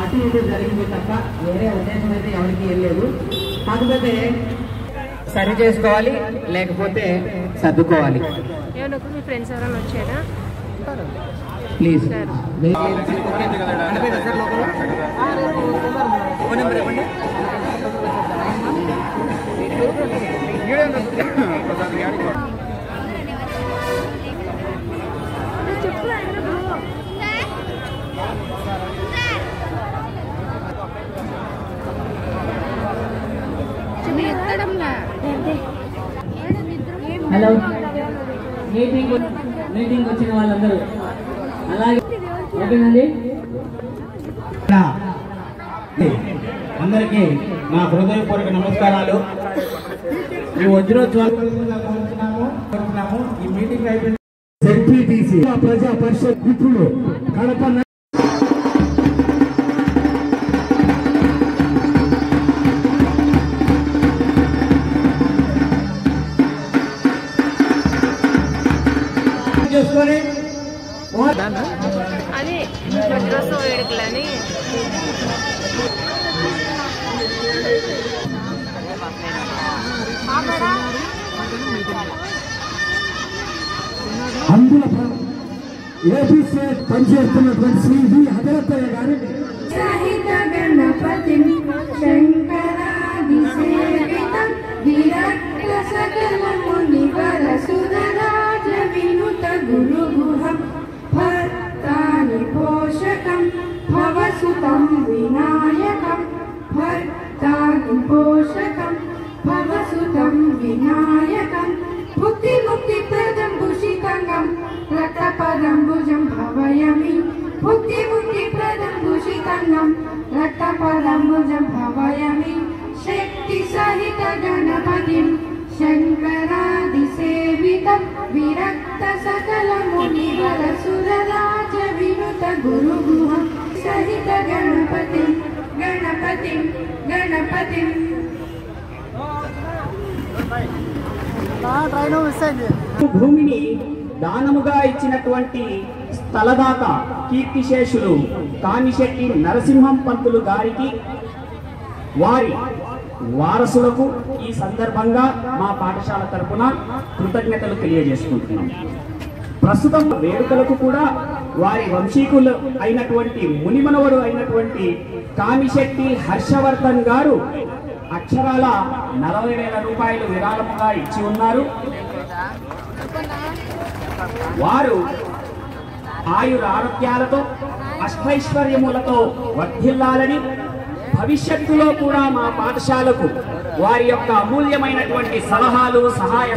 అటు ఇటు జరిగింది తప్ప వేరే ఉద్దేశం అయితే ఎవరికి వెళ్ళలేదు. కాకపోతే సరి చేసుకోవాలి, లేకపోతే సర్దుకోవాలి. మీ ఫ్రెండ్స్ ఎవరైనా వచ్చారా? ప్లీజ్ హలో, మీటింగ్ వచ్చిన వాళ్ళందరూ అలాగే ఓకేనండి. అందరికీ నా హృదయపూర్వక నమస్కారాలు. ఈ వజ్రోత్సవాలు ఈ మీటింగ్ అయిపోయింది. జెడ్పీటీసీ ప్రజా పరిషత్ మిత్రులు కడప చేసుకొని అది వజ్రోత్సవ వేడుకలని అందుల ఏపీసీ పనిచేస్తున్నటువంటి శ్రీ వి హదరత్తయ్య గారి సహిత గణపతి శంకరాది సేవితం విరక్త సకల మునివర సుధరాజ వినుత గురుగుహం భక్తాని పోషకం భవసుతం వినాయకం భక్తాని పోషకం భవసుతం వినాయకం భుక్తి ముక్తి ప్రదం భూషితంగం రక్తపదంబుజం భవయమి భుక్తి ముక్తి ప్రదం భూషితంగం రక్తపదంబుజం భవయమి శక్తి సహిత గణపతిం శంకరాది సేవితం విరక్త సకల మునివర సురరాజ వినుత గురుగుహం సహిత గణపతిం గణపతిం గణపతిం. భూమిని దానముగా ఇచ్చినటువంటి స్థలదాత కీర్తిశేషులు కామిశెట్టి నరసింహం పంతులు గారికి, వారి వారసులకు ఈ సందర్భంగా మా పాఠశాల తరపున కృతజ్ఞతలు తెలియజేసుకుంటున్నాం. ప్రస్తుతం వేడుకలకు కూడా వారి వంశీకులు అయినటువంటి మునిమనవడు అయినటువంటి కామిశెట్టి హర్షవర్ధన్ గారు అక్షరాల 40,000 రూపాయలు విరాళముగా ఇచ్చి ఉన్నారు. వారు ఆయుర ఆరోగ్యాలతో అష్టైశ్వర్యములతో వర్ధిల్లాలని, భవిష్యత్తులో కూడా మా పాఠశాలకు వారి యొక్క అమూల్యమైనటువంటి సలహాలు సహాయ